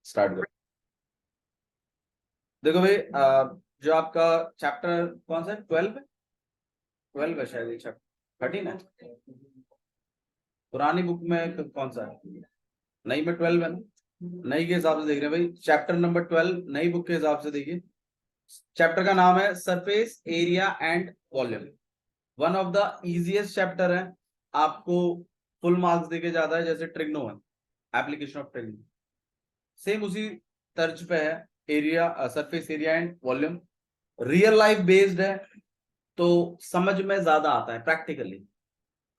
Start करो। देखो भाई, जो आपका चैप्टर कौन सा है? 12 है शायद, ये चैप्टर 13 है। पुरानी बुक में कौन सा है? नई में 12 है ना? नई के हिसाब से देख रहे हैं भाई, चैप्टर नंबर 12 नई बुक के हिसाब से देखिए। चैप्टर का नाम है surface area and volume. One of the easiest chapter है, आपको फुल मार्क्स देके जाता है, जैसे ट्रिग्नो है, एप्लीकेशन ऑफ ट्रिग्नो, सेम उसी तर्ज पे है। Area, surface area and volume real life based है, तो समझ में ज्यादा आता है प्रैक्टिकली।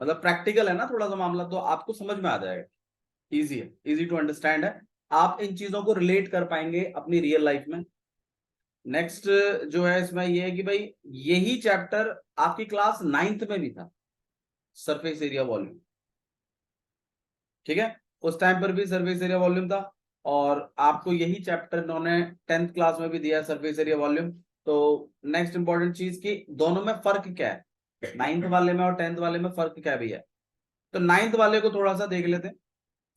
मतलब प्रैक्टिकल है ना थोड़ा सा मामला, तो आपको समझ में आ जाएगा। इजी है, इजी टू अंडरस्टैंड है, आप इन चीजों को रिलेट कर पाएंगे अपनी रियल लाइफ में। नेक्स्ट जो है इसमें ये है कि भाई यही चैप्टर आपकी क्लास 9th में भी था, सरफेस एरिया वॉल्यूम। ठीक है, उस टाइम पर भी सरफेस एरिया वॉल्यूम था, और आपको यही चैप्टर इन्होंने 10th क्लास में भी दिया है, सरफेस एरिया वॉल्यूम। तो नेक्स्ट इंपॉर्टेंट चीज की दोनों में फर्क क्या है, 9th वाले में और 10th वाले में फर्क क्या भी है। तो 9th वाले को थोड़ा सा देख लेते हैं,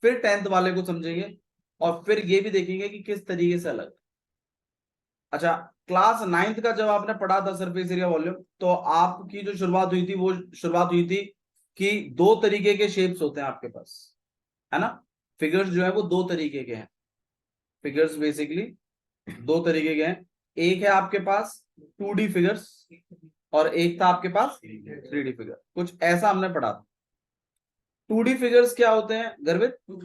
फिर 10th वाले को समझेंगे, और फिर ये भी देखेंगे कि किस तरीके से अलग। अच्छा, क्लास 9th का जब आपने पढ़ा था सरफेस एरिया वॉल्यूम, तो आपकी जो शुरुआत हुई थी वो शुरुआत हुई थी कि दो तरीके के शेप्स होते हैं आपके पास, है ना? फिगर्स जो है वो दो तरीके के हैं। फिगर्स बेसिकली दो तरीके के हैं। एक है आपके पास 2D फिगर्स, और एक था आपके पास 3D फिगर। कुछ ऐसा हमने पढ़ा था। 2D फिगर्स क्या होते हैं गर्वित? 2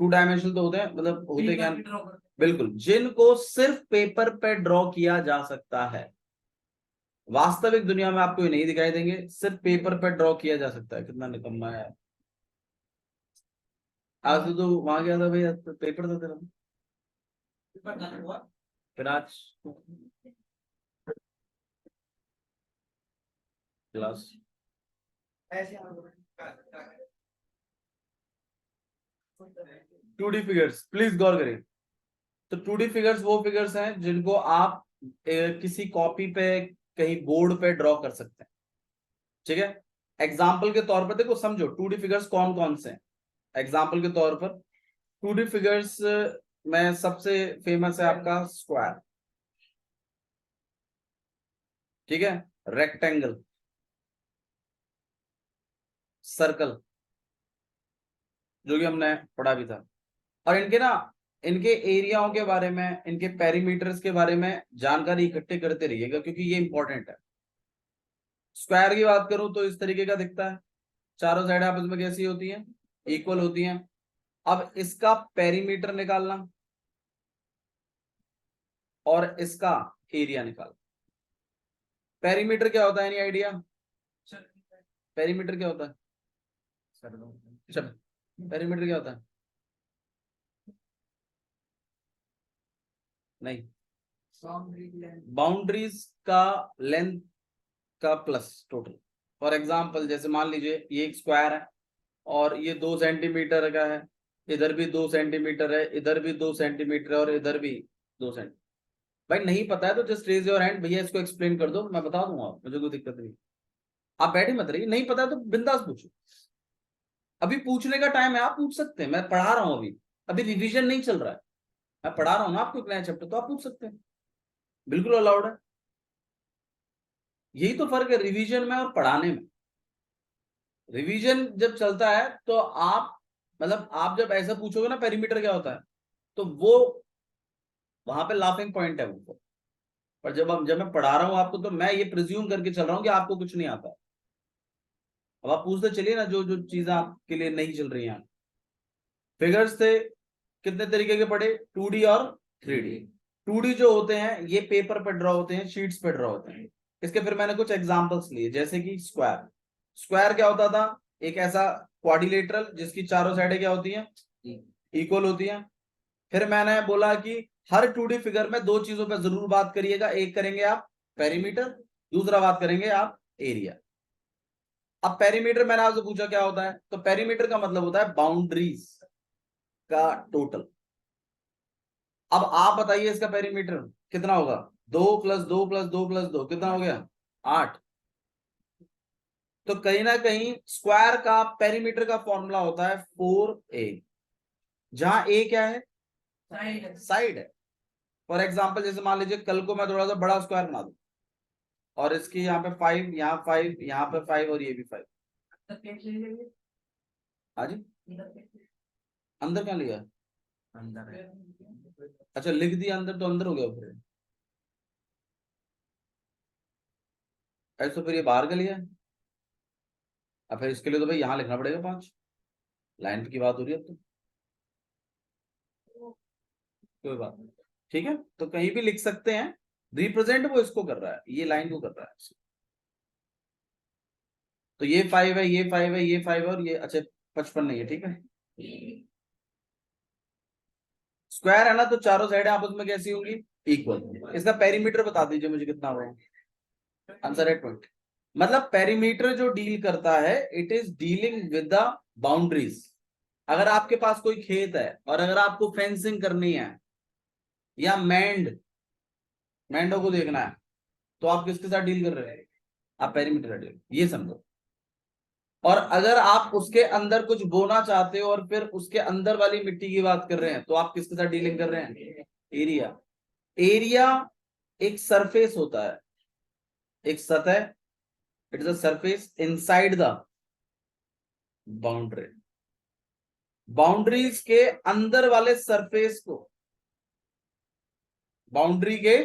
डायमेंशनल तो होते हैं, मतलब होते क्या? बिल्कुल, जिनको सिर्फ पेपर पे ड्रॉ किया जा सकता है। वास्तविक दुनिया में आपको ये नहीं दिखाई देंगे, सिर्फ पेपर पे ड्रॉ किया जा सकता है। कितना निकम्मा है। आज तो वहां गया था भैया, पेपर था तेरा, फिर आज क्लास। 2D फिगर्स प्लीज गौर करें। तो 2D फिगर्स वो फिगर्स हैं जिनको आप किसी कॉपी पे, कहीं बोर्ड पे ड्रॉ कर सकते हैं। ठीक है, एग्जाम्पल के तौर पर देखो, समझो 2D फिगर्स कौन कौन से हैं। एग्जाम्पल के तौर पर 2D फिगर्स में सबसे फेमस है आपका स्क्वायर, ठीक है, रेक्टेंगल, सर्कल, जो कि हमने पढ़ा भी था। और इनके एरियाओं के बारे में, इनके पेरीमीटर्स के बारे में जानकारी इकट्ठे करते रहिएगा, क्योंकि ये इंपॉर्टेंट है। स्क्वायर की बात करूं तो इस तरीके का दिखता है, चारों साइड आपस में कैसी होती हैं? इक्वल होती हैं। अब इसका पेरीमीटर निकालना और इसका एरिया निकालना। पेरीमीटर क्या होता है? Any idea? पेरीमीटर क्या होता है? अच्छा, पेरीमीटर क्या होता है? नहीं, बाउंड्रीज का लेंथ का प्लस टोटल। फॉर एग्जाम्पल, जैसे मान लीजिए ये एक स्क्वायर है, और ये 2 सेंटीमीटर का है, इधर भी 2 सेंटीमीटर है, इधर भी 2 सेंटीमीटर है, और इधर भी 2 सेंटीमीटर। भाई नहीं पता है तो जस्ट रेज योर हैंड, भैया इसको एक्सप्लेन कर दो, मैं बता दूंगा, मुझे कोई दिक्कत नहीं। आप बैठे मत रहिए, नहीं पता है तो बिंदास पूछो। अभी पूछने का टाइम है, आप पूछ सकते हैं, मैं पढ़ा रहा हूं अभी। अभी रिवीजन नहीं चल रहा है, मैं पढ़ा रहा हूँ ना आपको एक नया चैप्टर, तो आप पूछ सकते हैं, बिल्कुल अलाउड है। यही तो फर्क है रिवीजन में और पढ़ाने में। रिवीजन जब चलता है तो आप, मतलब आप जब ऐसा पूछोगे ना पेरीमीटर क्या होता है, तो वो वहां पे लाफिंग पॉइंट है वो। पर जब मैं पढ़ा रहा हूं आपको, तो मैं ये प्रिज्यूम करके चल रहा हूँ कि आपको कुछ नहीं आता। अब आप पूछते चलिए ना जो जो चीजें आपके लिए नहीं चल रही हैं। फिगर्स थे कितने तरीके के पढ़े? 2D और 3D। 2D जो होते हैं ये पेपर पर ड्रॉ होते हैं, शीट्स पर ड्रॉ होते हैं। इसके फिर मैंने कुछ एग्जांपल्स लिए, जैसे कि स्क्वायर। स्क्वायर क्या होता था? एक ऐसा क्वाड्रिलेटरल जिसकी चारों साइडें क्या होती हैं? इक्वल होती हैं। फिर मैंने बोला कि हर 2D फिगर में दो चीजों पर जरूर बात करिएगा, एक करेंगे आप पेरीमीटर, दूसरा बात करेंगे आप एरिया। अब पेरीमीटर मैंने आपसे पूछा क्या होता है, तो पेरीमीटर का मतलब होता है बाउंड्रीज का टोटल। अब आप बताइए इसका पेरीमीटर कितना होगा? 2 + 2 + 2 + 2 कितना हो गया? 8। तो कहीं ना कहीं स्क्वायर का पेरीमीटर का फॉर्मूला होता है 4a, जहां a क्या है? साइड है। फॉर एग्जाम्पल जैसे मान लीजिए कल को मैं थोड़ा सा बड़ा स्क्वायर बना दूं और इसकी यहाँ पे 5, यहाँ 5, यहाँ पे 5 और ये भी 5। हाँ जी, अंदर क्या लिया? अंदर है। अच्छा लिख दिया अंदर तो अंदर हो गया ऊपर। ऐसे तो फिर ये बाहर का लिया है। अब फिर इसके लिए तो भाई यहाँ लिखना पड़ेगा 5। लाइन की बात हो रही है अब तो, कोई बात नहीं। ठीक है, तो कहीं भी लिख सकते हैं। रिप्रेजेंट वो इसको कर रहा है, ये लाइन को कर रहा है। तो ये 5 है, ये 5 है, ये 5 है और ये अच्छा 55 नहीं है। ठीक है, स्क्वायर है ना, तो चारों साइड आपस में कैसी होंगी? इक्वल। इसका पेरीमीटर बता दीजिए मुझे कितना हुआ। आंसर है 20। मतलब पेरीमीटर जो डील करता है, it is dealing with the boundaries. अगर आपके पास कोई खेत है और अगर आपको फेंसिंग करनी है या मैंडो को देखना है, तो आप किसके साथ डील कर रहे हैं? आप पेरीमीटर डील, ये समझो। और अगर आप उसके अंदर कुछ बोना चाहते हो और फिर उसके अंदर वाली मिट्टी की बात कर रहे हैं, तो आप किसके साथ डीलिंग कर रहे हैं? एरिया। एरिया एक सरफेस होता है, एक सतह। It is a surface inside the boundary. Boundaries के अंदर वाले सरफेस को, बाउंड्री के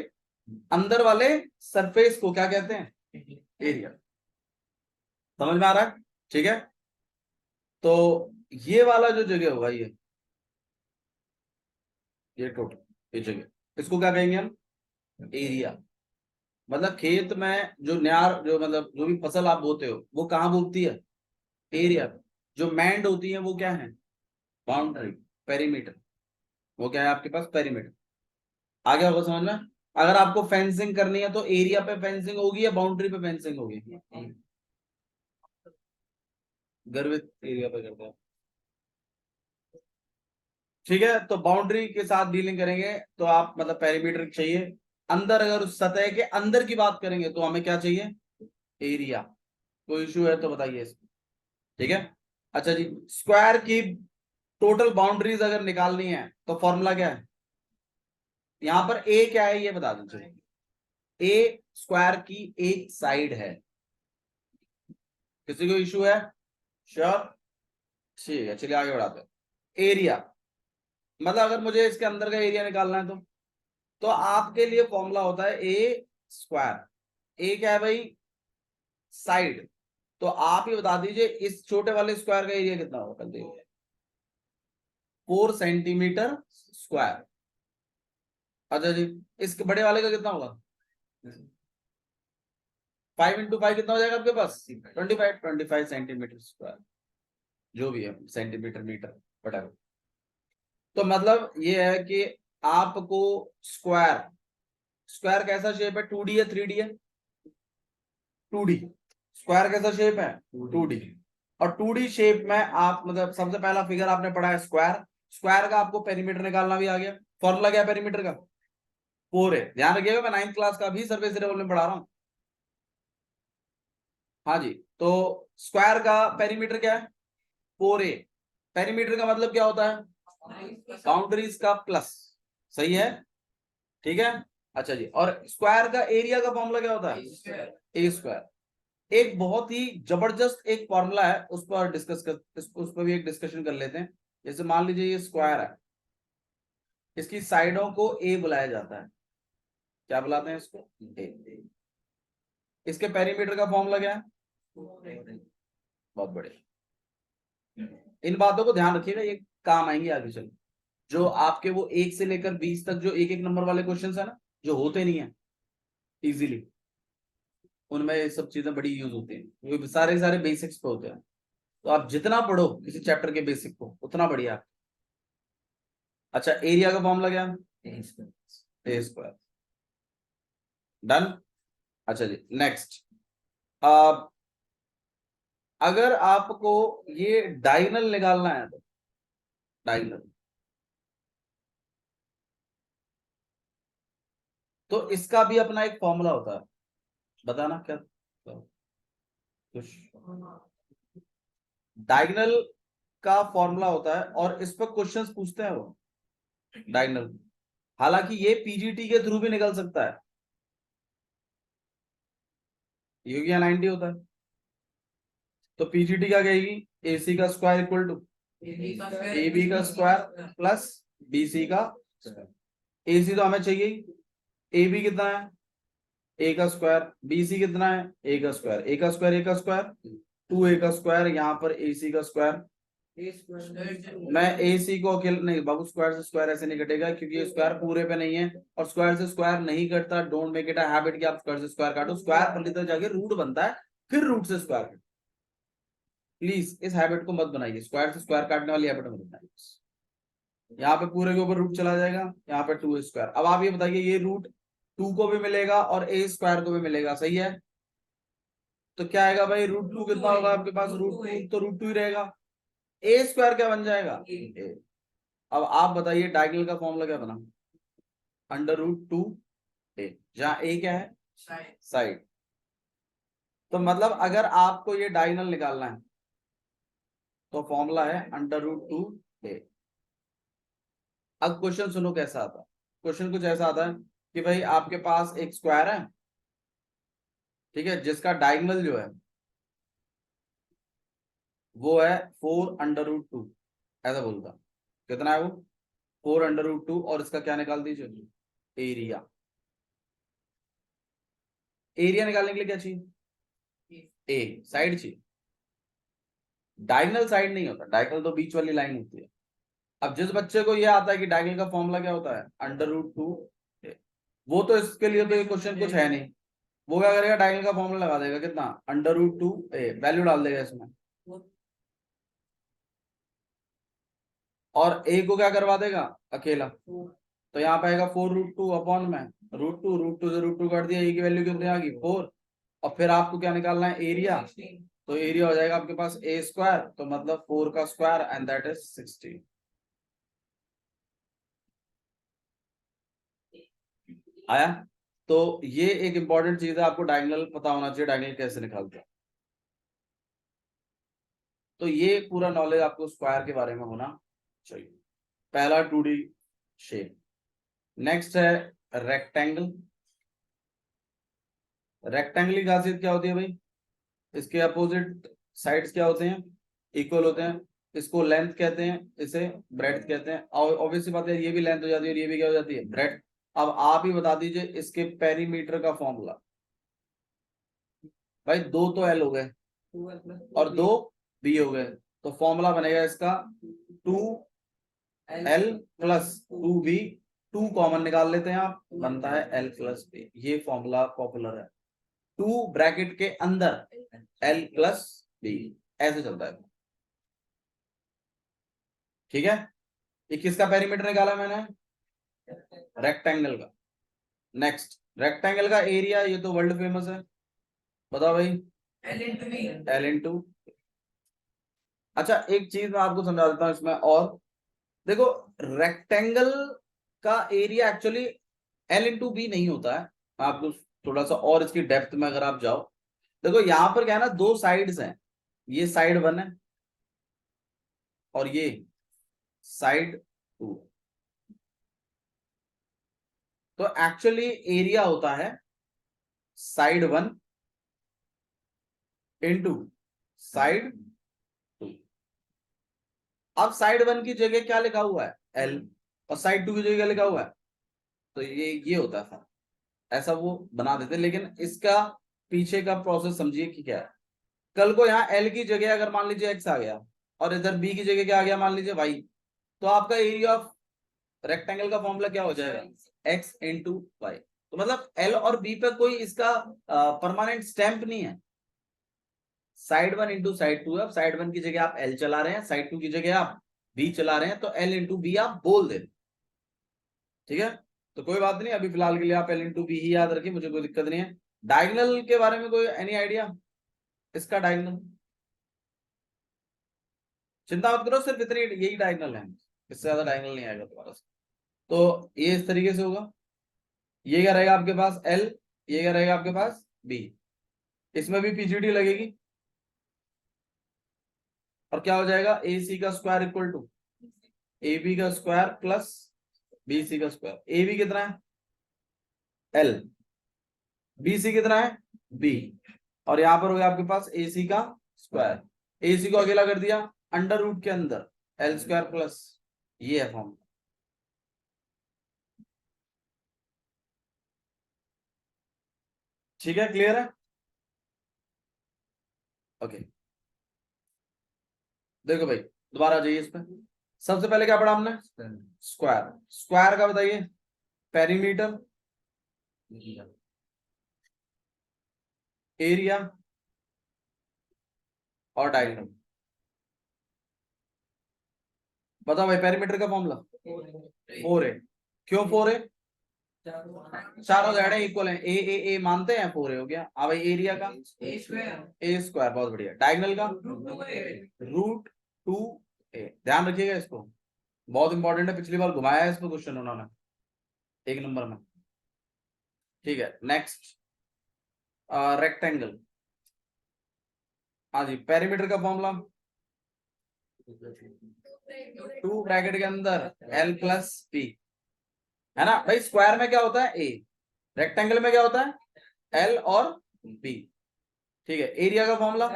अंदर वाले सरफेस को क्या कहते हैं? एरिया। समझ में आ रहा है? ठीक है, तो ये वाला जो जगह होगा, ये टोटल, ये जगह, इसको क्या कहेंगे हम? एरिया। मतलब खेत में जो न्यार, जो मतलब जो भी फसल आप बोते हो, वो कहाँ बोती है? एरिया। जो मैंड होती है वो क्या है? Boundary, perimeter. वो क्या है आपके पास? पेरीमीटर। आ गया होगा समझ में? अगर आपको फेंसिंग करनी है तो एरिया पे फेंसिंग होगी या बाउंड्री पे फेंसिंग होगी? गर्वित एरिया पे करते हैं। ठीक है, तो बाउंड्री के साथ डीलिंग करेंगे तो आप मतलब पेरीमीटर चाहिए। अंदर अगर उस सतह के अंदर की बात करेंगे तो हमें क्या चाहिए? एरिया। कोई इशू है तो बताइए इसको। ठीक है, अच्छा जी, स्क्वायर की टोटल बाउंड्रीज अगर निकालनी है तो फॉर्मूला क्या है? यहां पर ए क्या है ये बता दीजिए। ए स्क्वायर की एक साइड है। किसी को इशू है? श्योर, ठीक है, चलिए आगे बढ़ाते हैं। एरिया मतलब अगर मुझे इसके अंदर का एरिया निकालना है तो आपके लिए फॉर्मूला होता है ए स्क्वायर। ए क्या है भाई? साइड। तो आप ये बता दीजिए इस छोटे वाले स्क्वायर का एरिया कितना होगा? कर दीजिए 4 सेंटीमीटर स्क्वायर। अच्छा जी, इस बड़े वाले का कितना होगा? 5 × 5 कितना हो जाएगा आपके पास? 25 सेंटीमीटर स्क्वायर। जो भी है, सेंटीमीटर मीटर whatever। तो मतलब ये है कि आपको स्क्वायर, स्क्वायर कैसा शेप है? 2D है 3D है? 2D। स्क्वायर कैसा शेप है? 2D। और 2D शेप में आप मतलब सबसे पहला फिगर आपने पढ़ा है स्क्वायर। स्क्वायर का आपको पेरीमीटर निकालना भी आ गया। फॉर्मूला क्या है पेरीमीटर का? 4 है। ध्यान रखिएगा, मैं 9th क्लास का भी सरफेस एरिया में पढ़ा रहा हूं। हाँ जी, तो स्क्वायर का पेरीमीटर क्या है? 4A। पेरीमीटर का मतलब क्या होता है? बाउंड्रीज का प्लस। सही है, ठीक है। अच्छा जी, और स्क्वायर का एरिया का फॉर्मूला क्या होता है? ए स्क्वायर। एक बहुत ही जबरदस्त एक फॉर्मूला है, उस पर उस पर भी एक डिस्कशन कर लेते हैं। जैसे मान लीजिए ये स्क्वायर है, इसकी साइडों को ए बुलाया जाता है। क्या बुलाते हैं इसको? ए। इसके पेरीमीटर का फॉर्मूला क्या है? बहुत बढ़िया। इन बातों को ध्यान रखिएगा, ये काम आएंगे आगे चल। जो आपके वो 1 से लेकर 20 तक जो एक एक नंबर वाले क्वेश्चन है ना, जो होते नहीं है इजीली, उनमें ये सब चीजें बड़ी यूज होती हैं। वो सारे सारे बेसिक्स पे होते हैं। तो आप जितना पढ़ो किसी चैप्टर के बेसिक को, उतना बढ़िया। अच्छा, एरिया का फॉर्मूला क्या है? ए स्क्वायर। डन। अच्छा जी, नेक्स्ट। अगर आपको ये डायगोनल निकालना है तो डायगोनल, तो इसका भी अपना एक फॉर्मूला होता है। बताना क्या कुछ? डायगोनल का फॉर्मूला होता है और इस पर क्वेश्चंस पूछते हैं वो। डायगोनल। हालांकि ये पीजीटी के थ्रू भी निकल सकता है, क्योंकि यहाँ 90 होता है। तो पीजीटी क्या कहेगी, एसी का square equal to A B का स्क्वायर प्लस बी सी का स्क्वायर। ए सी तो हमें चाहिए ही, ए बी कितना है ए का स्क्वायर, बी सी कितना है ए का स्क्वायर, ए का स्क्वायर ए का स्क्वायर 2 ए का स्क्वायर, यहाँ पर ए सी का स्क्वायर। मैं ए सी को अकेले नहीं बाबू, स्क्वायर से स्क्वायर ऐसे नहीं कटेगा, क्योंकि ये स्क्वायर पूरे पे नहीं है, और स्क्वायर से स्क्वायर नहीं कटता। Don't make it a habit कि आप स्क्वायर से स्क्वायर काटो, स्क्वायर पहले तक जाके रूट बनता है, फिर रूट से स्क्वायर काटो। प्लीज इस हैबिट को मत बनाइए, स्क्वायर से स्क्वायर काटने वाली हैबिट मत बनाइए। यहाँ पे पूरे के ऊपर रूट चला जाएगा, यहाँ पे 2 स्क्वायर। अब आप ये बताइए, ये रूट 2 को भी मिलेगा और ए स्क्वायर को भी मिलेगा, सही है। तो क्या आएगा भाई, √2 कितना होगा आपके पास, √2 तो √2 ही रहेगा। ए स्क्वायर क्या बन जाएगा ए। अब आप बताइए डायगोनल का फॉर्मूला क्या बना, √2 ए, जहां ए क्या है साइड। तो मतलब अगर आपको ये डायगोनल निकालना है तो फॉर्मूला है √2 ए। अब क्वेश्चन सुनो कैसा आता है, क्वेश्चन कुछ ऐसा आता है कि भाई आपके पास एक स्क्वायर है, ठीक है, जिसका डायगोनल जो है वो है 4√2, ऐसा बोलता। कितना है वो 4√2, और इसका क्या निकाल दीजिए एरिया। एरिया निकालने के लिए क्या चाहिए, ए साइड चाहिए, डायगोनल साइड नहीं होता, डायगोनल तो बीच वाली लाइन होती है। अब जिस बच्चे को ये आता है कि डायगोनल का फॉर्मूला क्या होता है √2, वो तो इसके लिए तो ये क्वेश्चन कुछ है नहीं, वो क्या करेगा डायगोनल का फॉर्मूला लगा देगा, कितना √2 वैल्यू डाल देगा इसमें, और ए को क्या करवा देगा अकेला। तो यहाँ पे आएगा 4√2 अपॉन में √2 से √2 काट दिया, ए की वैल्यू कितनी आ गई 4। और फिर आपको क्या निकालना है एरिया, तो एरिया हो जाएगा आपके पास ए स्क्वायर, तो मतलब 4 का स्क्वायर एंड दैट इज 60। आया। तो ये एक इंपॉर्टेंट चीज है, आपको डायगोनल पता होना चाहिए, डायगोनल कैसे निकालते हैं। तो ये पूरा नॉलेज आपको स्क्वायर के बारे में होना चाहिए। पहला 2D शेप। नेक्स्ट है रेक्टेंगल। रेक्टेंगल की खासियत क्या होती है भाई, इसके अपोजिट साइड्स क्या होते हैं, इक्वल होते हैं। इसको लेंथ कहते हैं, इसे ब्रेड्थ कहते हैं। और ऑब्वियसली बात है, ये भी लेंथ हो जाती है और ये भी क्या हो जाती है ब्रेड्थ। अब आप ही बता दीजिए इसके पेरीमीटर का फॉर्मूला। भाई 2 तो एल हो गए और 2 बी हो गए, तो फॉर्मूला बनेगा इसका 2L प्लस 2B। 2 कॉमन निकाल लेते हैं आप, बनता है L प्लस B। ये फॉर्मूला पॉपुलर है, 2 ब्रैकेट के अंदर L प्लस B, ऐसे चलता है। ठीक है, ये किसका पेरीमीटर निकाला मैंने, रेक्टेंगल का। नेक्स्ट रेक्टेंगल का एरिया, ये तो वर्ल्ड फेमस है, बताओ भाई L इंटू। अच्छा एक चीज मैं आपको समझा देता हूँ इसमें, और देखो रेक्टेंगल का एरिया एक्चुअली L/B नहीं होता है। आपको थोड़ा सा और इसकी डेप्थ में अगर आप जाओ, देखो यहां पर क्या है ना, 2 साइड्स हैं, ये साइड 1 है और ये साइड 2। तो एक्चुअली एरिया होता है साइड 1 इंटू साइड 2। अब साइड 1 की जगह क्या लिखा हुआ है L, और साइड 2 की जगह क्या लिखा हुआ है, तो ये होता है। ऐसा वो बना देते, लेकिन इसका पीछे का प्रोसेस समझिए कि क्या है। कल को यहाँ L की जगह अगर मान लीजिए x आ गया और इधर B की जगह क्या आ गया मान लीजिए y, तो आपका एरिया ऑफ रेक्टेंगल का फॉर्मूला क्या हो जाएगा x इंटू वाई। तो मतलब L और B पे कोई इसका परमानेंट स्टैंप नहीं है। साइड 1 इंटू साइड 2 है, साइड 1 की जगह आप L चला रहे हैं, साइड 2 की जगह आप B चला रहे हैं, तो L इंटू बी आप बोल दे। ठीक है, तो कोई बात नहीं, अभी फिलहाल के लिए आप L/B ही याद रखिए, मुझे कोई दिक्कत नहीं है। डायगोनल के बारे में कोई एनी आइडिया, इसका डायगोनल चिंता मत करो, सिर्फ इतनी यही डायगोनल है, इससे ज्यादा डायगोनल नहीं आएगा तुम्हारा। तो ये इस तरीके से होगा, ये क्या रहेगा आपके पास L, ये क्या रहेगा आपके पास B। इसमें भी पीजीडी लगेगी, और क्या हो जाएगा AC का स्क्वायर इक्वल टू AB का स्क्वायर प्लस BC का स्क्वायर, AB कितना है L, BC कितना है B, और यहां पर हो गया आपके पास AC का स्क्वायर। AC को अकेला कर दिया अंडर रूट के अंदर L स्क्वायर प्लस, ये है फॉर्म। ठीक है, क्लियर है? ओके, देखो भाई दोबारा जाइए इस पे। सबसे पहले क्या पढ़ा हमने? स्क्वायर। स्क्वायर का बताइए, पेरीमीटर, एरिया और डायमीटर। बताओ भाई, पेरीमीटर का फॉर्मूला 4 है। क्यों 4 है? चारों साइड इक्वल है, ए मानते हैं 4 हो गया। अब भाई एरिया का ए स्क्वायर, बहुत बढ़िया। डायगोनल का √2a, ध्यान रखिएगा इसको, बहुत इंपॉर्टेंट है, पिछली बार घुमाया है इसको क्वेश्चन उन्होंने 1 नंबर में। ठीक है, नेक्स्ट रेक्टेंगल। हाँ जी, पेरीमीटर का फॉर्मूला 2 ब्रैकेट के अंदर L प्लस P, है ना भाई। स्क्वायर में क्या होता है A, रेक्टेंगल में क्या होता है L और B। ठीक है, एरिया का फॉर्मूला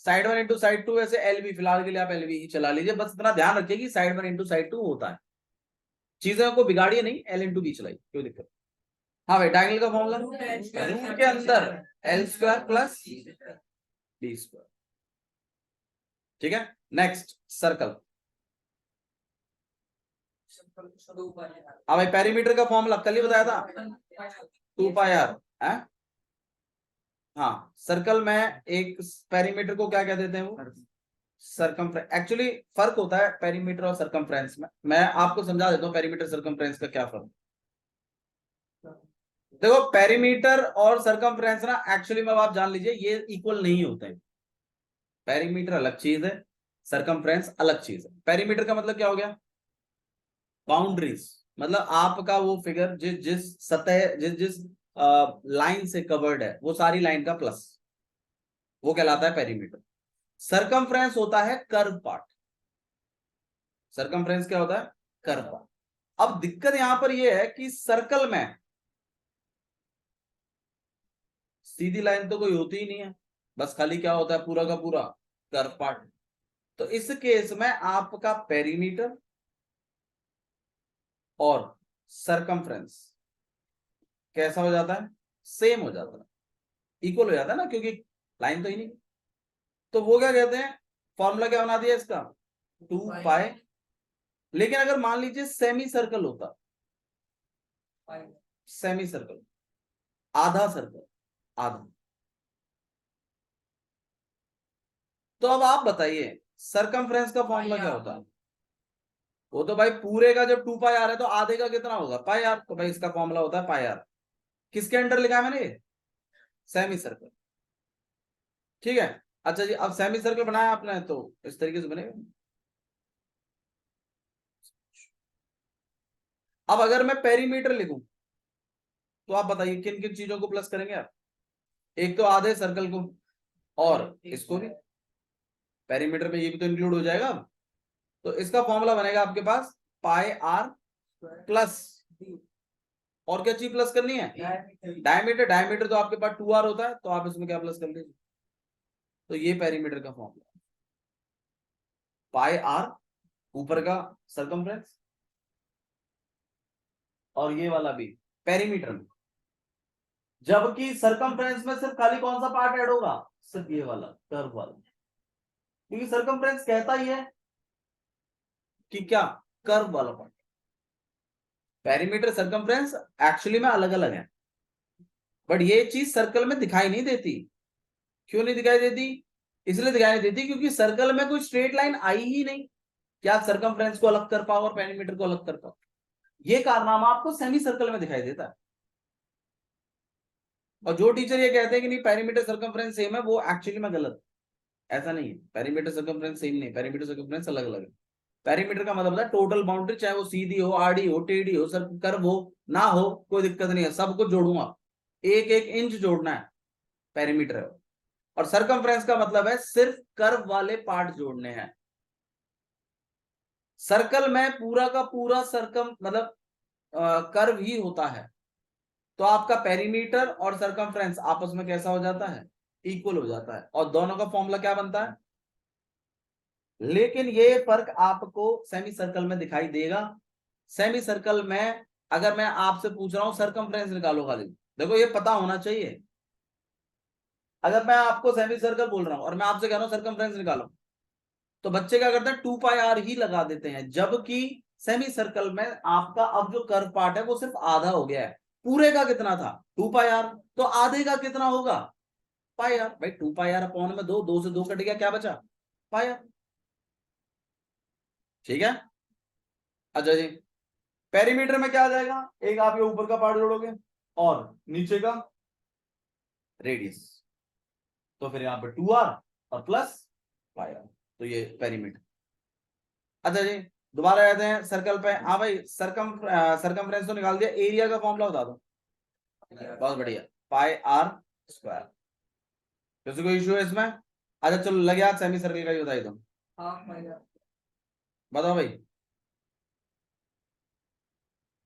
साइड 1 इंटू साइड 2, ऐसे LB, फिलहाल के लिए आप LB ही चला लीजिए, बस इतना ध्यान रखिए कि साइड 1 इंटू साइड 2 होता है, चीजें को बिगाड़िए नहीं, L इंटू B चलाइए, कोई दिक्कत। हाँ भाई, डायगोनल का फॉर्मूला रूट के अंदर L square plus B square. ठीक है, नेक्स्ट सर्कल। हाँ भाई, पेरीमीटर का फॉर्मूला कल ही बताया था 2πr है। हाँ, सर्कल में एक पेरीमीटर को क्या कह देते हैं वो, सरकमफ्रेंस। एक्चुअली फर्क होता है पेरीमीटर और सरकमफ्रेंस में, मैं आपको समझा देता हूँ पेरीमीटर सरकमफ्रेंस का क्या फर्क। देखो, पेरीमीटर और सरकमफ्रेंस ना एक्चुअली में आप जान लीजिए ये इक्वल नहीं होते हैं। पेरीमीटर अलग चीज है, सरकमफ्रेंस अलग चीज है। पेरीमीटर का मतलब क्या हो गया, बाउंड्रीज, मतलब आपका वो फिगर जिस जिस सतह जिस जिस लाइन से कवर्ड है वो सारी लाइन का प्लस, वो कहलाता है पेरीमीटर। सरकमफ्रेंस होता है कर्व पार्ट। सरकमफ्रेंस क्या होता है, कर्व पार्ट। अब दिक्कत यहां पर यह है कि सर्कल में सीधी लाइन तो कोई होती ही नहीं है, बस खाली क्या होता है, पूरा का पूरा कर्व पार्ट। तो इस केस में आपका पेरीमीटर और सरकमफ्रेंस कैसा हो जाता है, सेम हो जाता है, इक्वल हो जाता है ना, क्योंकि लाइन तो ही नहीं। तो वो क्या कहते हैं, फॉर्मूला क्या बना दिया इसका, 2π। लेकिन अगर मान लीजिए सेमी सर्कल होता, सेमी सर्कल, आधा सर्कल, आधा, तो अब आप बताइए सरकमफ्रेंस का फॉर्मूला क्या होता है। वो तो भाई पूरे का जब 2πr है तो आधे का कितना होगा, πr, तो भाई इसका फॉर्मूला होता है πr। किसके अंडर लिखा है मैंने, सेमी सर्कल। ठीक है, अच्छा जी, अब सेमी सर्कल बनाया आपने तो इस तरीके से बनेगा। अब अगर मैं पेरीमीटर लिखूं तो आप बताइए किन किन चीजों को प्लस करेंगे आप। एक तो आधे सर्कल को, और इसको भी, पेरीमीटर में ये भी तो इंक्लूड हो जाएगा। तो इसका फॉर्मूला बनेगा आपके पास πr प्लस, और क्या चीज प्लस करनी है, डायमीटर। डायमीटर तो आपके पास 2r होता है, तो आप इसमें क्या प्लस कर लीजिए। तो ये पेरीमीटर का फॉर्मूला, πr ऊपर का सरकमफ्रेंस, और ये वाला भी पेरीमीटर में। जबकि सरकमफ्रेंस में सिर्फ खाली कौन सा पार्ट ऐड होगा, सिर्फ ये वाला कर्व वाला, क्योंकि सरकमफ्रेंस कहता ही है कि क्या, कर्व वाला पार्ट। पेरीमीटर सरकमफ्रेंस एक्चुअली में अलग अलग है, बट ये चीज सर्कल में दिखाई नहीं देती। क्यों नहीं दिखाई देती, इसलिए दिखाई नहीं देती क्योंकि सर्कल में कोई स्ट्रेट लाइन आई ही नहीं कि आप सरकमफ्रेंस को अलग कर पाओ और पेरीमीटर को अलग कर पाओ। ये कारनामा आपको सेमी सर्कल में दिखाई देता है। और जो टीचर ये कहते हैं कि नहीं पेरीमीटर सरकमफ्रेंस सेम है, वो एक्चुअली में गलत। ऐसा नहीं है, पेरीमीटर सरकमफ्रेंस सेम नहीं, पेरीमीटर सरकमफ्रेंस अलग अलग है। पेरीमीटर का मतलब है टोटल बाउंड्री, चाहे वो सीधी हो, आड़ी हो, टेढ़ी हो, सर कर्व हो ना हो, कोई दिक्कत नहीं है, सबको जोड़ूंगा, एक एक इंच जोड़ना है, पेरीमीटर है। और सरकमफ्रेंस का मतलब है सिर्फ कर्व वाले पार्ट जोड़ने हैं। सर्कल में पूरा का पूरा सर्कम मतलब कर्व ही होता है, तो आपका पेरीमीटर और सर्कमफ्रेंस आपस में कैसा हो जाता है, इक्वल हो जाता है, और दोनों का फॉर्मूला क्या बनता है। लेकिन ये फर्क आपको सेमी सर्कल में दिखाई देगा। सेमी सर्कल में अगर मैं आपसे पूछ रहा हूं सर्कमफ्रेंस निकालो खाली, देखो ये पता होना चाहिए। अगर मैं आपको सेमी सर्कल बोल रहा हूं और मैं आपसे कह रहा हूं सर्कमफ्रेंस निकालो, तो बच्चे क्या करते हैं 2πr ही लगा देते हैं, जबकि सेमी सर्कल में आपका अब जो कर्व पार्ट है वो सिर्फ आधा हो गया है। पूरे का कितना था 2πr, तो आधे का कितना होगा πr। भाई 2πr अपॉन में दो से दो कट गया, क्या बचा πr। ठीक है। अच्छा जी, पेरीमीटर में क्या आ जाएगा, एक आप ये ऊपर का पार्ट जोड़ोगे और नीचे का रेडियस, तो फिर यहाँ पे 2r और प्लस πr, तो ये पेरीमीटर। अच्छा जी, दोबारा आते हैं सर्कल पे। हाँ भाई, सरकमफ्रेंस तो निकाल दिया, एरिया का फॉर्मूला बता दो। बहुत बढ़िया, πr²। किसी कोई इशू है इसमें? अच्छा चलो, लगे हाथ सेमी सर्कल का ही बताइए तुम। बताओ भाई।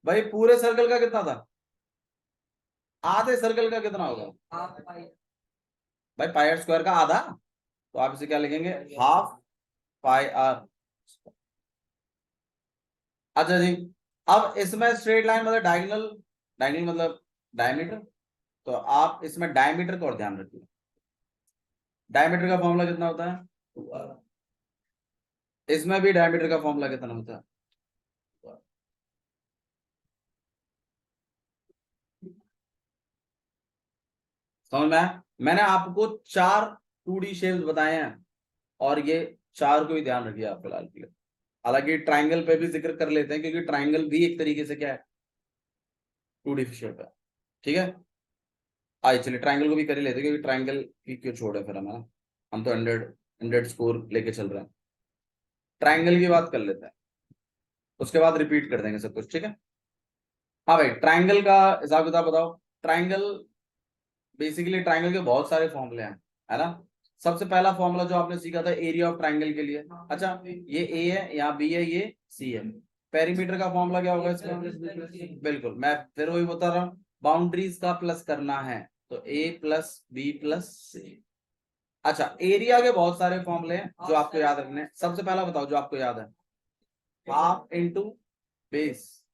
भाई पूरे सर्कल का कितना था, आधे सर्कल का कितना होगा भाई, πr² का आधा, तो आप इसे क्या लिखेंगे, हाफ πr। अच्छा जी, अब इसमें स्ट्रेट लाइन मतलब डायगोनल, डायगोनल मतलब डायमीटर, तो आप इसमें डायमीटर का और ध्यान रखिए। डायमीटर का फॉर्मूला कितना होता है, 2r। इसमें भी डायमीटर का फॉर्मूला कितना होता है, समझ में आया? मैंने आपको 4 2D शेप्स बताए हैं, और ये 4 को ही ध्यान रखिए आप फिलहाल के लिए। हालांकि ट्राइंगल पे भी जिक्र कर लेते हैं, क्योंकि ट्राइंगल भी एक तरीके से क्या है, 2D शेप है। ठीक है, आइए चलिए ट्राइंगल को भी कर ही लेते हैं, क्योंकि ट्राइंगल की क्यों छोड़े फिर हमारा, हम तो 100 स्कोर लेके चल रहे हैं। ट्राइंगल की बात कर लेते हैं, उसके बाद रिपीट कर देंगे सब कुछ, ठीक है। हाँ भाई, ट्राइंगल का हिसाब किताब बताओ। ट्राइंगल, बेसिकली ट्राइंगल के बहुत सारे फॉर्मूले हैं, है ना। सबसे पहला फॉर्मूला जो आपने सीखा था एरिया ऑफ ट्राइंगल के लिए। अच्छा, ये ए है, यहाँ बी है, ये सी है। पेरीमीटर का फॉर्मूला क्या होगा इसका, बिल्कुल मैं फिर वही बता रहा हूँ, बाउंड्रीज का प्लस करना है, तो ए प्लस बी प्लस सी। अच्छा, एरिया के बहुत सारे फॉर्मूले हैं जो आपको याद रखने हैं। सबसे पहला बताओ जो आपको याद है, half into base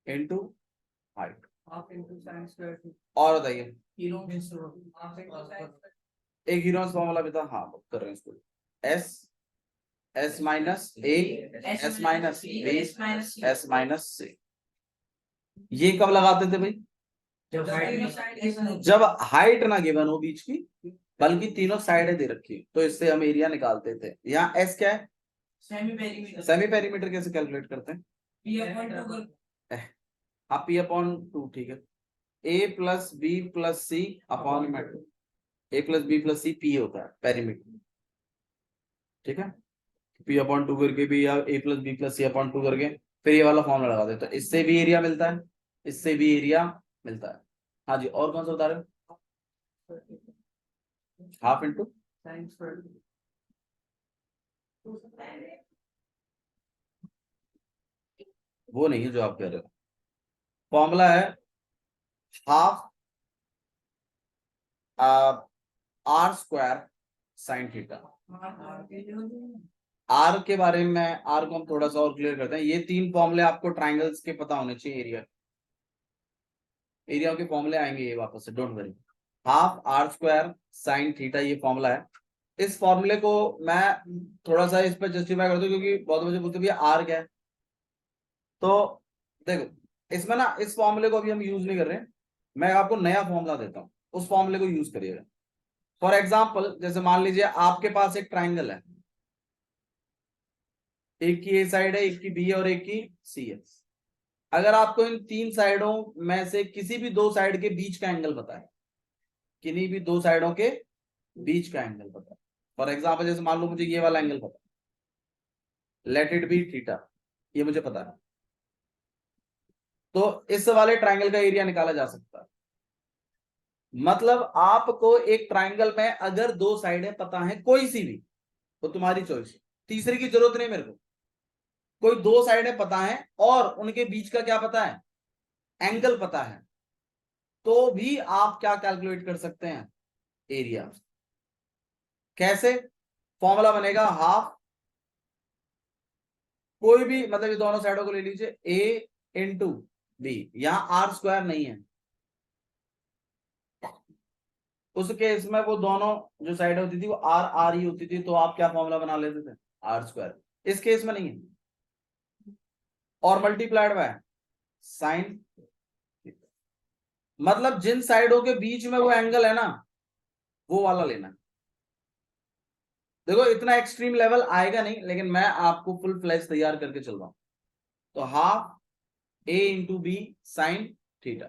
into height. और बताइए, एक हीरोस फॉर्मूला भी था, हाँ कर रहे हैं इसको, s s minus a s minus b s minus c. ये कब लगाते थे भाई, जब हाइट ना गिवन हो बीच की, बल्कि तीनों साइडें दे रखी, तो इससे हम एरिया निकालते थे। यहाँ एस क्या है, सेमी पेरीमीटर कैसे कैलकुलेट करते हैं, आप पी अपॉन 2, ठीक है। A plus b plus c upon में 2, a plus b plus c p होता है पेरीमीटर, ठीक है। पी अपॉन 2 करके भी, या ए plus b plus c upon 2 करके फिर ये वाला फॉर्मूला लगा देते, तो इससे भी एरिया मिलता है, इससे भी एरिया मिलता है। हाँ जी, और कौन सा बता रहे हो, हाफ इंटू, वो नहीं है जो आप कह रहे हो, फॉर्मूला है half r² sine theta. Are के बारे में, आर को हम थोड़ा सा और क्लियर करते हैं। ये 3 फॉर्मूले आपको ट्राइंगल्स के पता होने चाहिए, एरिया, एरिया के फॉर्मूले आएंगे ये वापस से, don't worry. Half r² sine theta ये फॉर्मूला है। इस फॉर्मूले को मैं थोड़ा सा इस पर जस्टिफाई करता हूँ, क्योंकि बहुत बच्चे पूछते भैया आर क्या है। तो देखो, इसमें ना इस फॉर्मूले को अभी हम यूज नहीं कर रहे हैं, मैं आपको नया फॉर्मूला देता हूँ, उस फॉर्मूले को यूज करिएगा। फॉर एग्जाम्पल, जैसे मान लीजिए आपके पास एक ट्राइंगल है, एक की ए साइड है, एक की बी है और एक की सी है। अगर आपको इन 3 साइडों में से किसी भी 2 साइड के बीच का एंगल पता है, किन्हीं भी 2 साइडों के बीच का एंगल पता है, फॉर एग्जाम्पल जैसे मान लो मुझे ये वाला एंगल पता है, लेट इट बी थीटा, ये मुझे पता है, तो इस वाले ट्राइंगल का एरिया निकाला जा सकता है। मतलब आपको एक ट्राइंगल में अगर 2 साइडें पता है कोई सी भी, तो तुम्हारी चॉइस, तीसरे की जरूरत नहीं मेरे को, कोई दो साइडें पता है और उनके बीच का क्या पता है, एंगल पता है, तो भी आप क्या कैलकुलेट कर सकते हैं, एरिया। कैसे? फॉर्मूला बनेगा हाफ, कोई भी मतलब ये दोनों साइडों को ले लीजिए, ए इंटू बी, यहां आर स्क्वायर नहीं है, उस केस में वो दोनों जो साइड होती थी वो आर आर ही होती थी, तो आप क्या फॉर्मूला बना लेते थे, आर स्क्वायर। इस केस में नहीं है, और मल्टीप्लाइड बाय साइन, मतलब जिन साइडों के बीच में वो एंगल है ना, वो वाला लेना। देखो इतना एक्सट्रीम लेवल आएगा नहीं, लेकिन मैं आपको फुल फ्लैश तैयार करके चल रहा हूं। तो हाफ ए इंटू बी साइन थीटा,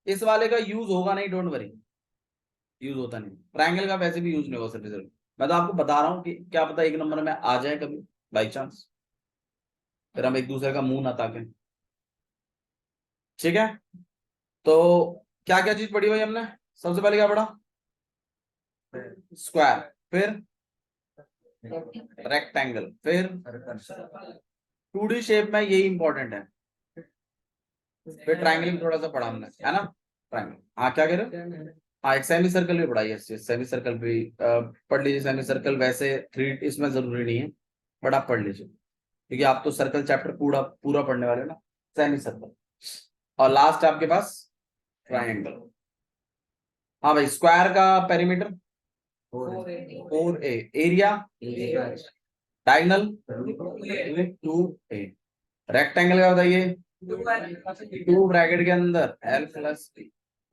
इस वाले का यूज होगा नहीं, डोंट वरी, यूज होता नहीं। ट्रायंगल का वैसे भी यूज नहीं होगा सिर्फ, मैं तो आपको बता रहा हूं कि क्या पता एक नंबर में आ जाए कभी बाई चांस, फिर हम एक दूसरे का मुंह ना ताकें। ठीक है, तो क्या क्या चीज पढ़ी भाई हमने? सबसे पहले क्या पढ़ा? स्क्वायर, फिर रेक्टेंगल, फिर 2D शेप में यही इंपॉर्टेंट है, फिर ट्रायंगल थोड़ा सा पढ़ा हमने, है ना? ट्रायंगल, हाँ क्या कह रहे हो? हाँ एक सेमी सर्कल भी पढ़ाई है, सेमी सर्कल भी पढ़ लीजिए। सेमी सर्कल वैसे थ्री इसमें जरूरी नहीं है, बट आप पढ़ लीजिए, क्योंकि आप तो सर्कल चैप्टर पूरा पूरा पढ़ने वाले हो ना। सेमी सर्कल, और लास्ट आपके पास ट्रायंगल। हाँ भाई, स्क्वायर का perimeter 4A, area diagonal 2A, rectangle का बताइए 2 ब्रैकेट के अंदर L plus T,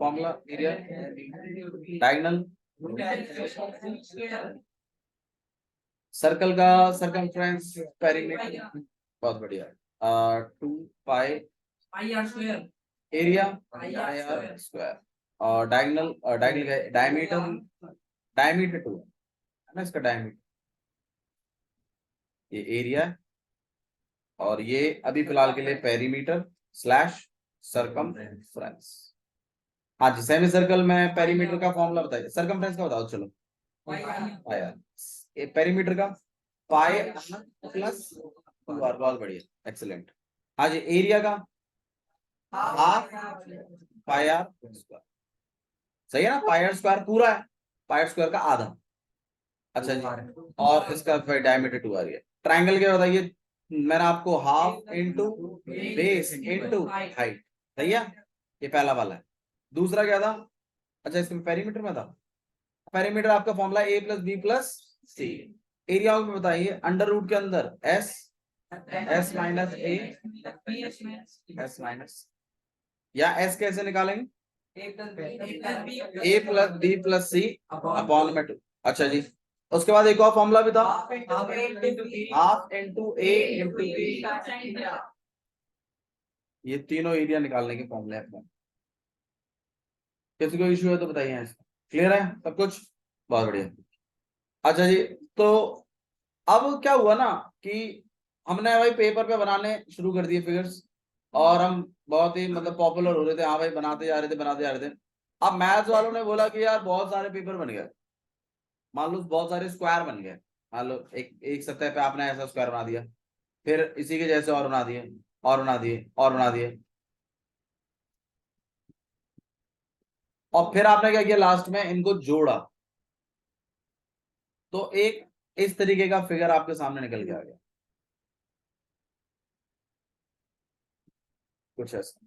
formula area diagonal. Circle का सर्कमफ्रेंस पेरीमीटर, बहुत बढ़िया, 2 पाई एरिया आर स्क्वायर, और डायगोनल डायगोनल डायमीटर, डायमीटर 2 है ना, इसका डायमीटर, ये एरिया, और ये अभी फिलहाल के लिए पेरीमीटर स्लैश सर्कमफ्रेंस। हाँ जी, सेमी सर्कल में पेरीमीटर का फॉर्मूला बताइए, सर्कमफ्रेंस का बताओ चलो। पाई आर, ये पेरीमीटर का पाई प्लस 2R, बहुत बढ़िया, एक्सीलेंट। हाँ जी, एरिया का हाफ पाई आर स्क्वायर, सही है ना, पाई आर स्क्वायर पूरा है, पाई आर स्क्वायर का आधा। अच्छा जी, और इसका फिर डायमीटर 2 आ रही है। ट्रायंगल के बताइए, मैंने आपको half into base into height, सही है, ये पहला वाला है। दूसरा क्या था? अच्छा इसमें पेरीमीटर में था, पेरीमीटर आपका फॉर्मूला ए प्लस बी प्लस सी। एरिया में बताइए, अंडर रूट के अंदर S, s minus a, s minus, या एस कैसे निकालेंगे, ए plus b plus c upon में 2। अच्छा जी, उसके बाद एक और फॉर्मूला भी था, हाफ इंटू ए इंटू बी, ये तीनों एरिया निकालने के फॉर्मूले हैं। किसी को इश्यू है तो बताइए, क्लियर है सब कुछ? बहुत बढ़िया। अच्छा जी, तो अब क्या हुआ ना कि हमने भाई पेपर पे बनाने शुरू कर दिए फिगर्स, और हम बहुत ही मतलब पॉपुलर हो रहे थे, हाँ भाई बनाते जा रहे थे बनाते जा रहे थे। अब मैथ्स वालों ने बोला कि यार बहुत सारे पेपर बन गए, मान लो बहुत सारे स्क्वायर बन गए, मान लो एक एक सतह पे आपने ऐसा स्क्वायर बना दिया, फिर इसी के जैसे और बना दिए, और बना दिए, और बना दिए, और फिर आपने क्या किया, लास्ट में इनको जोड़ा, तो एक इस तरीके का फिगर आपके सामने निकल के आ गया, कुछ ऐसा।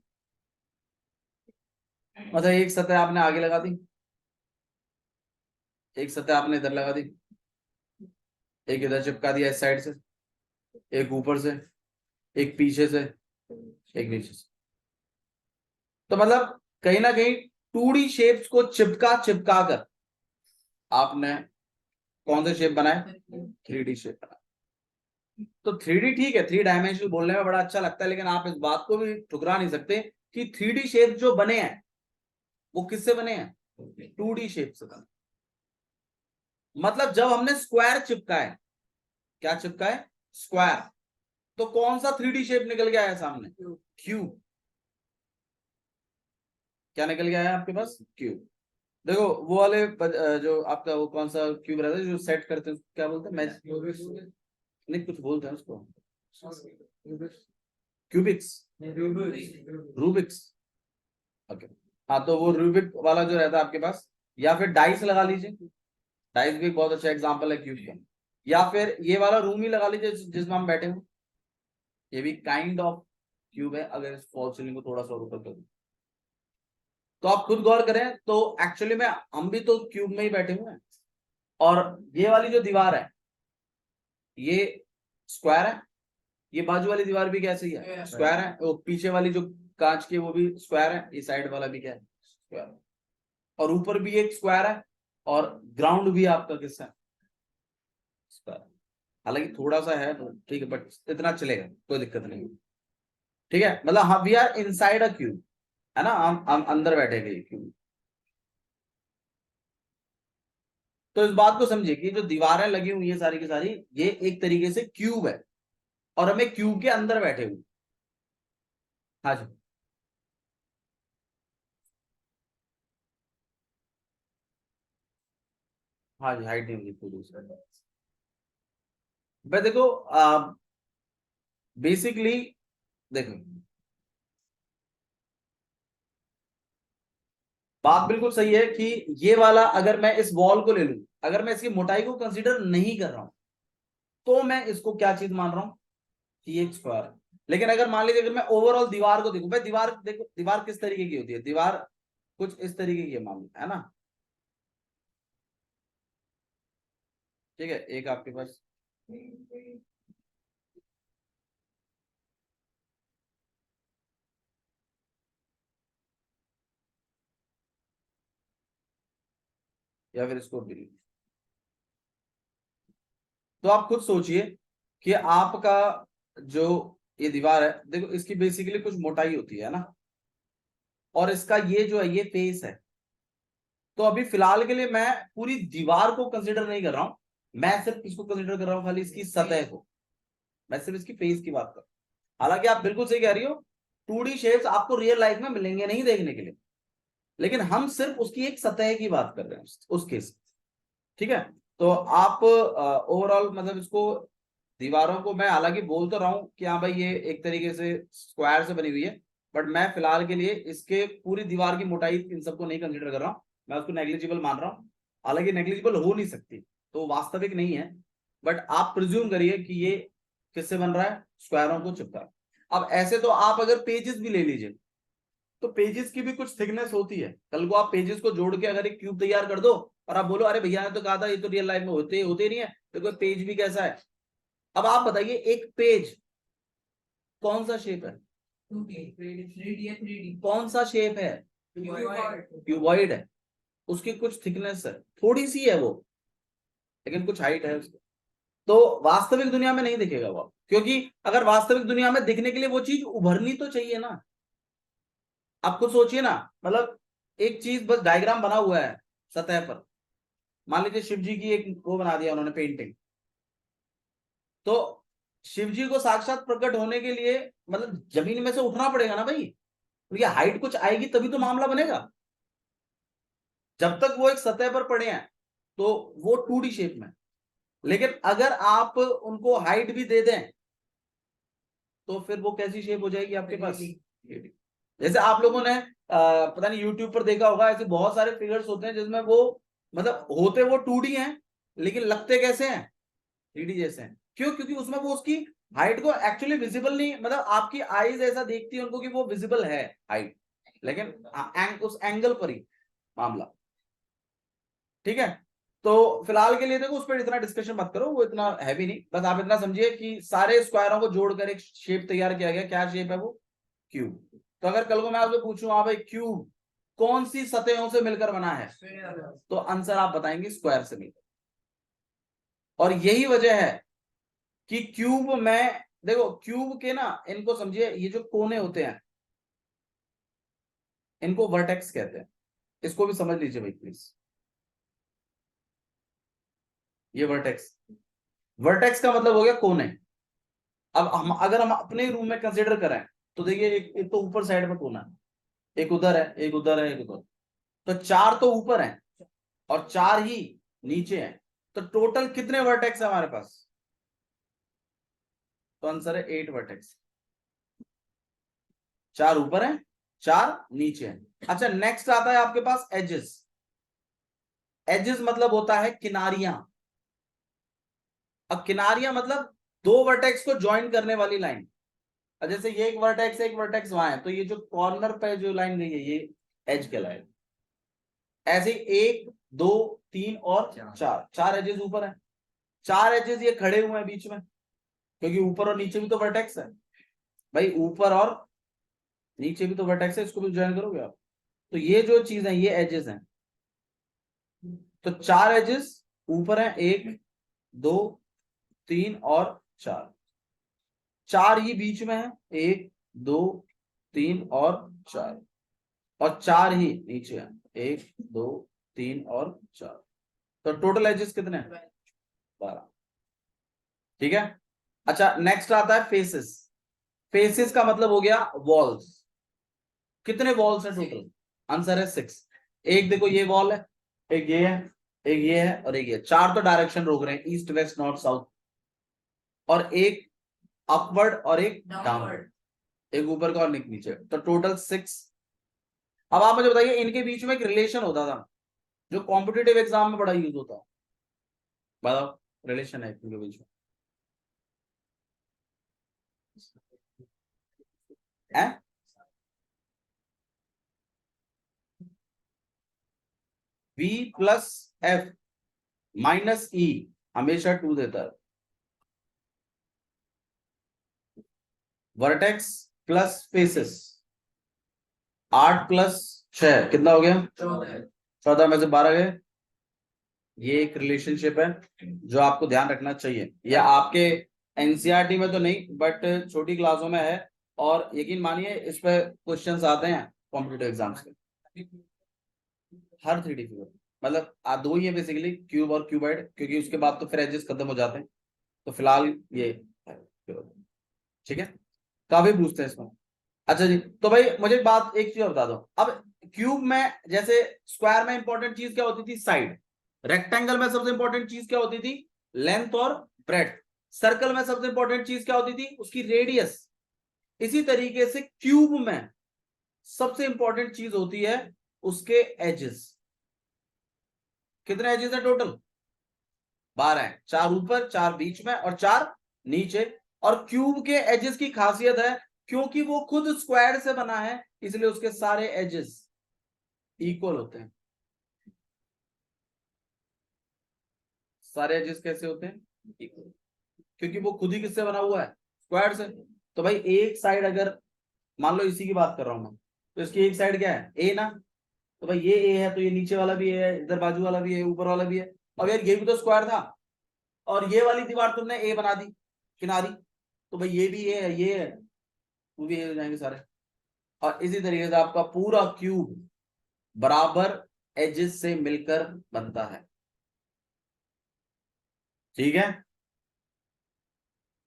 मतलब एक सतह आपने आगे लगा दी, एक सतह आपने इधर लगा दी, एक इधर चिपका दिया इस साइड से, एक ऊपर से, एक पीछे से, एक नीचे से। तो मतलब कहीं ना कहीं 2D शेप्स को चिपका चिपका कर आपने कौन से शेप बनाए, 3D शेप बनाए। तो 3D ठीक है, 3 डायमेंशनल बोलने में बड़ा अच्छा लगता है, लेकिन आप इस बात को भी ठुकरा नहीं सकते कि 3D शेप जो बने हैं वो किससे बने हैं, 2D शेप से बने। मतलब जब हमने स्क्वायर चिपकाए, क्या चिपकाए, स्क्वायर, तो कौन सा 3D शेप निकल गया है सामने, क्यूब। क्या निकल गया है आपके पास, क्यूब। देखो वो वाले जो आपका वो कौन सा क्यूब रहता है जो सेट करते हैं, क्या बोलते हैं, मैच नहीं कुछ बोलते हैं उसको, क्यूबिक्स, रूबिक्स। ओके, हाँ तो वो रूबिक वाला जो रहता है आपके पास, या फिर डाइस लगा लीजिए, डाइस भी बहुत अच्छा एग्जांपल है क्यूब का, या फिर ये वाला रूम ही लगा लीजिए जिसमें हम बैठे हुए, ये भी काइंड ऑफ क्यूब है अगर इस फॉल सीलिंग को थोड़ा सा ऊपर कर दूं। तो आप खुद गौर करें तो एक्चुअली में हम भी तो क्यूब में ही बैठे हुए हैं, और ये वाली जो दीवार है ये स्क्वायर है, ये बाजू वाली दीवार भी कैसी है, स्क्वायर है, वो पीछे वाली जो कांच की वो भी स्क्वायर है, ये साइड वाला भी क्या है, स्क्वायर, और ऊपर भी एक स्क्वायर है, और ग्राउंड भी आपका किसका है, स्क्वायर। हालांकि थोड़ा सा है तो ठीक है, बट इतना चलेगा, कोई दिक्कत नहीं। ठीक है, मतलब हाँ we are inside a cube, है ना, हम अंदर बैठे गए क्यूब। तो इस बात को समझिए कि जो दीवारें लगी हुई है सारी की सारी, ये एक तरीके से क्यूब है, और हमें क्यूब के अंदर बैठे हुए। हाँ जी, हाँ जी, हाइट नहीं होगी पूरी उसमें। भाई देखो बेसिकली देखो, बात बिल्कुल सही है कि ये वाला अगर मैं इस वॉल को ले लूं, अगर मैं इसकी मोटाई को कंसीडर नहीं कर रहा हूं, तो मैं इसको क्या चीज मान रहा हूं कि एक स्क्वायर है। लेकिन अगर मान लीजिए अगर मैं ओवरऑल दीवार को देखूं, भाई दीवार देखो, दीवार किस तरीके की होती है, दीवार कुछ इस तरीके की है मान लो, है ना, ठीक है, एक आपके पास, या फिर इसको भी, तो आप खुद सोचिए कि आपका जो ये दीवार है, देखो इसकी बेसिकली कुछ मोटाई होती है ना, और इसका ये जो है ये फेस है। तो अभी फिलहाल के लिए मैं पूरी दीवार को कंसीडर नहीं कर रहा हूं, मैं सिर्फ इसको कंसीडर कर रहा हूं, खाली इसकी सतह को, मैं सिर्फ इसकी फेस की बात कर रहा हूं। हालांकि आप बिल्कुल सही कह रही हो, 2D शेप्स आपको रियल लाइफ में मिलेंगे नहीं देखने के लिए, लेकिन हम सिर्फ उसकी एक सतह की बात कर रहे हैं उस केस। ठीक है, तो आप ओवरऑल मतलब इसको, दीवारों को मैं हालांकि बोल तो रहा हूं कि हाँ भाई ये एक तरीके से स्क्वायर से बनी हुई है, बट मैं फिलहाल के लिए इसके पूरी दीवार की मोटाई इन सबको नहीं कंसीडर कर रहा हूं, मैं उसको नेग्लिजिबल मान रहा हूं। हालांकि नेग्लिजिबल हो नहीं सकती, तो वास्तविक नहीं है, बट आप प्रिज्यूम करिए कि ये किससे बन रहा है, स्क्वायरों को चिपका। अब ऐसे तो आप अगर पेजेस भी ले लीजिए, तो पेजेस की भी कुछ थिकनेस होती है, कल को आप पेजेस को जोड़ के अगर एक क्यूब तैयार कर दो, और आप बोलो अरे भैया ने तो कहा था ये तो रियल लाइफ में होते होते नहीं है, तो कोई पेज भी कैसा है। अब आप बताइए एक पेज कौन सा शेप है, 3D कौन सा शेप है, क्यूबॉइड है, उसकी कुछ थिकनेस है, थोड़ी सी है वो, लेकिन कुछ हाइट है उसकी। तो वास्तविक दुनिया में नहीं दिखेगा वो, क्योंकि अगर वास्तविक दुनिया में दिखने के लिए वो चीज उभरनी तो चाहिए ना। आप खुद सोचिए ना, मतलब एक चीज बस डायग्राम बना हुआ है सतह पर, मान लीजिए शिव जी की एक वो बना दिया उन्होंने पेंटिंग, तो शिव जी को साक्षात प्रकट होने के लिए मतलब जमीन में से उठना पड़ेगा ना भाई, तो ये हाइट कुछ आएगी तभी तो मामला बनेगा। जब तक वो एक सतह पर पड़े हैं तो वो 2D शेप में, लेकिन अगर आप उनको हाइट भी दे दें तो फिर वो कैसी शेप हो जाएगी आपके पास, जैसे आप लोगों ने पता नहीं यूट्यूब पर देखा होगा, ऐसे बहुत सारे फिगर्स होते हैं जिसमें वो मतलब होते वो 2D हैं, लेकिन लगते कैसे हैं, 3D जैसे हैं। क्यों, क्योंकि उसमें वो उसकी हाइट को एक्चुअली विजिबल नहीं, मतलब आपकी आईज ऐसा देखती है उनको कि वो विजिबल है हाइट, लेकिन उस एंगल पर ही मामला। ठीक है, तो फिलहाल के लिए देखो उस पर इतना डिस्कशन मत करो, वो इतना हैवी नहीं, बस आप इतना समझिए कि सारे स्क्वायरों को जोड़कर एक शेप तैयार किया गया, क्या शेप है वो, क्यूब। तो अगर कल को मैं आपसे पूछूं हाँ भाई क्यूब कौन सी सतहों से मिलकर बना है, तो आंसर आप बताएंगे स्क्वायर से मिलकर। और यही वजह है कि क्यूब में देखो, क्यूब के ना इनको समझिए, ये जो कोने होते हैं इनको वर्टेक्स कहते हैं, इसको भी समझ लीजिए भाई प्लीज, ये वर्टेक्स, वर्टेक्स का मतलब हो गया कोने। अब हम अगर हम अपने रूम में कंसिडर करें तो देखिए एक तो ऊपर साइड में कोना है, एक उधर है, एक उधर है, एक उधर, तो चार तो ऊपर हैं और चार ही नीचे हैं, तो टोटल कितने वर्टेक्स है हमारे पास, तो आंसर है 8 वर्टेक्स। 4 ऊपर है, 4 नीचे है। अच्छा नेक्स्ट आता है आपके पास एजेस। एजेस मतलब होता है किनारियां। अब किनारियां मतलब दो वर्टेक्स को ज्वाइन करने वाली लाइन। जैसे ये एक वर्टेक्स वहां है, तो ये जो कॉर्नर पे जो लाइन गई है ये एज कहलाएगा। ऐसे 1 2 3 और 4, 4 एजेस ऊपर है। 4 एजेस ये खड़े हुए हैं बीच में, क्योंकि ऊपर और नीचे भी तो वर्टेक्स है भाई, ऊपर और नीचे भी तो वर्टेक्स है, इसको भी ज्वाइन करोगे आप। तो ये जो चीज है ये एजेस हैं। तो 4 एजेस ऊपर है, 1 2 3 और 4। 4 ही बीच में है, 1 2 3 और 4। और 4 ही नीचे है, 1 2 3 और 4। तो टोटल एजेस कितने हैं? 12। ठीक है। अच्छा नेक्स्ट आता है फेसेस। फेसेस का मतलब हो गया वॉल्स। कितने वॉल्स हैं टोटल? आंसर है 6। एक देखो ये वॉल है, एक ये है, एक ये है और एक ये। 4 तो डायरेक्शन रोक रहे हैं, ईस्ट वेस्ट नॉर्थ साउथ। और एक अपवर्ड और एक डाउनवर्ड, एक ऊपर का और एक नीचे, तो टोटल 6। अब आप मुझे बताइए, इनके बीच में एक रिलेशन होता था जो कॉम्पिटिटिव एग्जाम में बड़ा यूज होता है। बताओ, रिलेशन है इनके बीच में है? V plus F minus E हमेशा 2 देता है। वर्टेक्स प्लस फेसेस 8 प्लस 6 कितना हो गया? 14 में से 12 गए। ये एक रिलेशनशिप है जो आपको ध्यान रखना चाहिए। या आपके एनसीईआरटी में तो नहीं, बट छोटी क्लासों में है। और यकीन मानिए इस पे क्वेश्चंस आते हैं कॉम्पिटिटिव एग्जाम्स के। हर 3D फिगर मतलब दो ही है बेसिकली, क्यूब और क्यूबॉइड, क्योंकि उसके बाद तो फिर एजेस खत्म हो जाते हैं। तो फिलहाल ये है। ठीक है, काफी पूछते हैं इसमें। अच्छा जी, तो भाई मुझे एक चीज बता दो। अब क्यूब में जैसे स्क्वायर में इंपॉर्टेंट चीज क्या होती थी? साइड। रेक्टेंगल में सबसे इंपॉर्टेंट चीज क्या होती थी? लेंथ और ब्रेड्थ। सर्कल में सबसे इंपॉर्टेंट चीज क्या होती थी? उसकी रेडियस। इसी तरीके से क्यूब में सबसे इंपॉर्टेंट चीज होती है उसके एजेस। कितने एजेस है टोटल? 12 है। 4 ऊपर, 4 बीच में और 4 नीचे। और क्यूब के एजेस की खासियत है, क्योंकि वो खुद स्क्वायर से बना है, इसलिए उसके सारे एजेस इक्वल होते हैं। सारे एजेस कैसे होते हैं? इक्वल, क्योंकि वो खुद ही किससे बना हुआ है? स्क्वायर से। तो भाई एक साइड अगर मान लो इसी की बात कर रहा हूं मैं, तो इसकी एक साइड क्या है? ए ना। तो भाई ये ए है, तो ये नीचे वाला भी है, इधर बाजू वाला भी है, ऊपर वाला भी है। अब यार ये भी तो स्क्वायर था, और ये वाली दीवार तुमने ए बना दी किनारी, तो भाई ये भी ए है, ये है, वो भी ए हो जाएंगे सारे। और इसी तरीके से आपका पूरा क्यूब बराबर एजेस से मिलकर बनता है। ठीक है,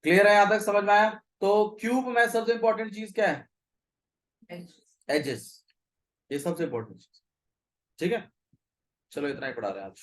क्लियर है? यहां तक समझ में आया? तो क्यूब में सबसे इंपॉर्टेंट चीज क्या है? एजेस। ये सबसे इंपॉर्टेंट चीज। ठीक है, चलो इतना ही पढ़ा रहे हैं आज।